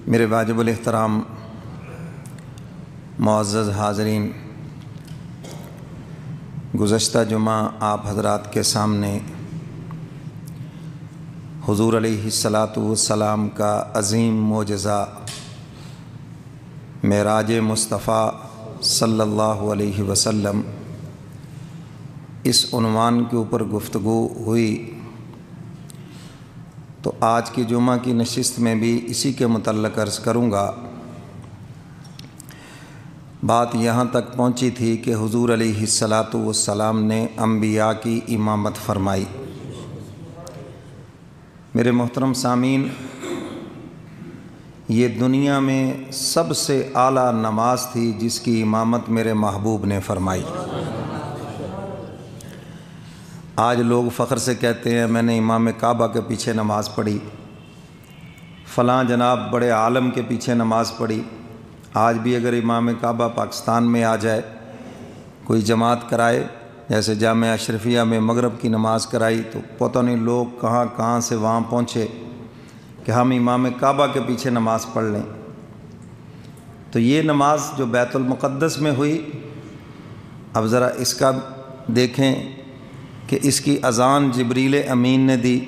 میرے واجب الاحترام معزز حاضرین، گزشتہ جمعہ آپ حضرات کے سامنے حضور علیہ الصلاۃ والسلام کا عظیم معجزہ معراج مصطفیٰ صلی اللہ علیہ وسلم اس عنوان کے اوپر گفتگو ہوئی، تو آج کی جمعہ کی نشست میں بھی اسی کے متعلق عرض کروں گا۔ بات یہاں تک پہنچی تھی کہ حضور علیہ الصلاۃ والسلام نے انبیاء کی امامت فرمائی۔ میرے محترم سامعین، یہ دنیا میں سب سے اعلیٰ نماز تھی جس کی امامت میرے محبوب نے فرمائی۔ آج لوگ فخر سے کہتے ہیں میں نے امام کعبہ کے پیچھے نماز پڑھی، فلاں جناب بڑے عالم کے پیچھے نماز پڑھی۔ آج بھی اگر امام کعبہ پاکستان میں آ جائے، کوئی جماعت کرائے، جیسے جامعہ اشرفیہ میں مغرب کی نماز کرائی، تو پتہ نہیں لوگ کہاں کہاں سے وہاں پہنچے کہ ہم امام کعبہ کے پیچھے نماز پڑھ لیں۔ تو یہ نماز جو بیت المقدس میں ہوئی، اب ذرا اس کا دیکھیں کہ اس کی اذان جبریل امین نے دی،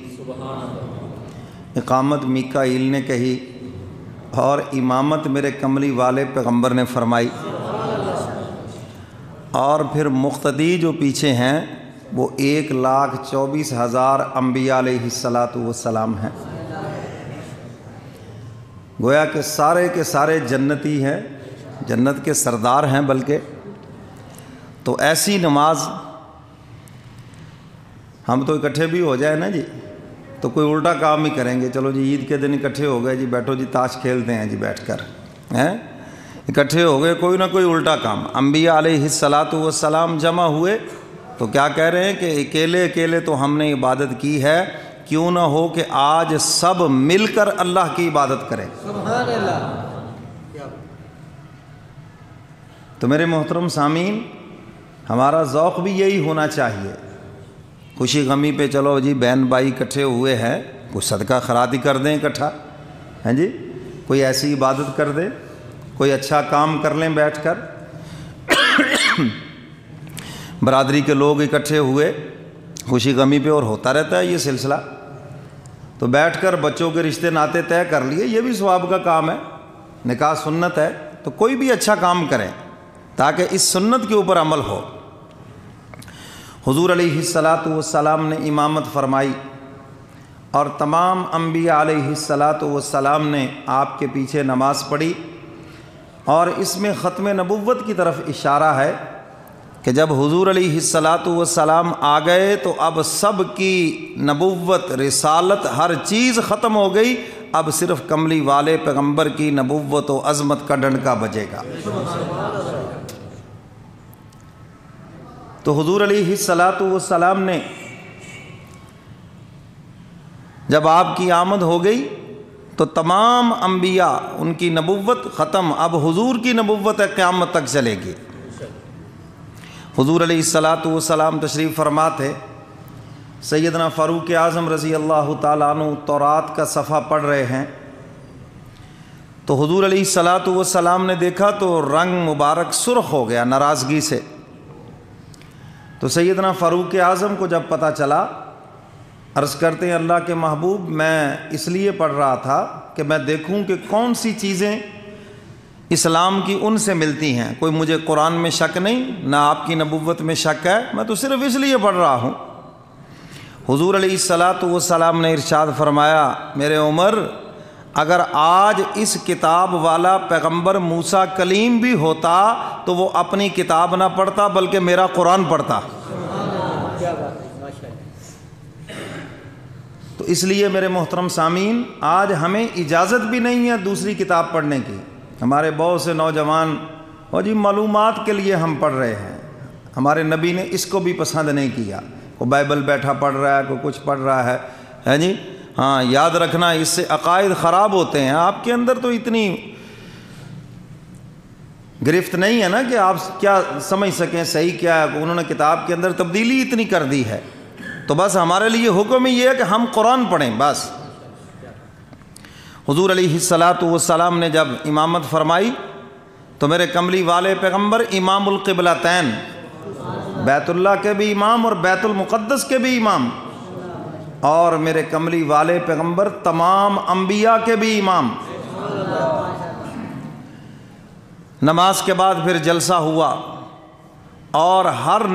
اقامت میکائیل نے کہی، اور امامت میرے کملی والے پیغمبر نے فرمائی، اور پھر مقتدی جو پیچھے ہیں وہ 1,24,000 انبیاء علیہ الصلاۃ والسلام ہیں۔ گویا کہ سارے کے سارے جنتی ہیں، جنت کے سردار ہیں بلکہ۔ تو ایسی نماز ہم تو اکٹھے بھی ہو جائے نا جی تو کوئی الٹا کام ہی کریں گے، چلو جی عید کے دن اکٹھے ہو گئے جی، بیٹھو جی تاش کھیلتے ہیں جی بیٹھ کر، اکٹھے ہو گئے، کوئی نہ کوئی الٹا کام۔ انبیاء علیہ الصلاۃ والسلام جمع ہوئے تو کیا کہہ رہے ہیں کہ اکیلے اکیلے تو ہم نے عبادت کی ہے، کیوں نہ ہو کہ آج سب مل کر اللہ کی عبادت کریں۔ سبحان اللہ۔ تو میرے محترم سامعین، ہمارا ذوق بھی یہی ہونا چاہیے۔ خوشی غمی پہ چلو جی بہن بھائی اکٹھے ہوئے ہیں، کوئی صدقہ خیرات ہی کر دیں اکٹھا، ہیں جی، کوئی ایسی عبادت کر دیں، کوئی اچھا کام کر لیں بیٹھ کر۔ برادری کے لوگ اکٹھے ہوئے خوشی غمی پہ، اور ہوتا رہتا ہے یہ سلسلہ، تو بیٹھ کر بچوں کے رشتے ناطے طے کر لیے، یہ بھی ثواب کا کام ہے، نکاح سنت ہے، تو کوئی بھی اچھا کام کریں تاکہ اس سنت کے اوپر عمل ہو۔ حضور علیہ الصلاۃ والسلام نے امامت فرمائی، اور تمام انبیاء علیہ الصلاۃ والسلام نے آپ کے پیچھے نماز پڑھی، اور اس میں ختم نبوت کی طرف اشارہ ہے کہ جب حضور علیہ الصلاۃ والسلام آ گئے تو اب سب کی نبوت، رسالت، ہر چیز ختم ہو گئی، اب صرف کملی والے پیغمبر کی نبوت و عظمت کا ڈنڈکا بجے گا۔ تو حضور علیہ الصلاۃ والسلام نے جب آپ کی آمد ہو گئی تو تمام انبیاء، ان کی نبوت ختم، اب حضور کی نبوت قیامت تک چلے گی۔ حضور علیہ الصلاۃ والسلام تشریف فرما تھے، سیدنا فاروق اعظم رضی اللہ تعالیٰ عنہ تورات کا صفحہ پڑھ رہے ہیں، تو حضور علیہ الصلاۃ والسلام نے دیکھا تو رنگ مبارک سرخ ہو گیا ناراضگی سے۔ تو سیدنا فاروق اعظم کو جب پتہ چلا، عرض کرتے ہیں اللہ کے محبوب میں اس لیے پڑھ رہا تھا کہ میں دیکھوں کہ کون سی چیزیں اسلام کی ان سے ملتی ہیں، کوئی مجھے قرآن میں شک نہیں، نہ آپ کی نبوت میں شک ہے، میں تو صرف اس لیے پڑھ رہا ہوں۔ حضور علیہ الصلاۃ والسلام نے ارشاد فرمایا، میرے عمر، اگر آج اس کتاب والا پیغمبر موسیٰ کلیم بھی ہوتا تو وہ اپنی کتاب نہ پڑھتا بلکہ میرا قرآن پڑھتا۔ تو اس لیے میرے محترم سامعین، آج ہمیں اجازت بھی نہیں ہے دوسری کتاب پڑھنے کی۔ ہمارے بہت سے نوجوان اور جی معلومات کے لیے ہم پڑھ رہے ہیں، ہمارے نبی نے اس کو بھی پسند نہیں کیا۔ کوئی بائبل بیٹھا پڑھ رہا ہے، کوئی کچھ پڑھ رہا ہے جی۔ ہاں، یاد رکھنا اس سے عقائد خراب ہوتے ہیں۔ آپ کے اندر تو اتنی گرفت نہیں ہے نا کہ آپ کیا سمجھ سکیں صحیح کیا ہے، انہوں نے کتاب کے اندر تبدیلی اتنی کر دی ہے، تو بس ہمارے لیے حکم ہی یہ ہے کہ ہم قرآن پڑھیں بس۔ حضور علیہ الصلاۃ والسلام نے جب امامت فرمائی تو میرے کملی والے پیغمبر امام القبلتین، بیت اللہ کے بھی امام اور بیت المقدس کے بھی امام، اور میرے کملی والے پیغمبر تمام انبیاء کے بھی امام۔ نماز کے بعد پھر جلسہ ہوا اور ہر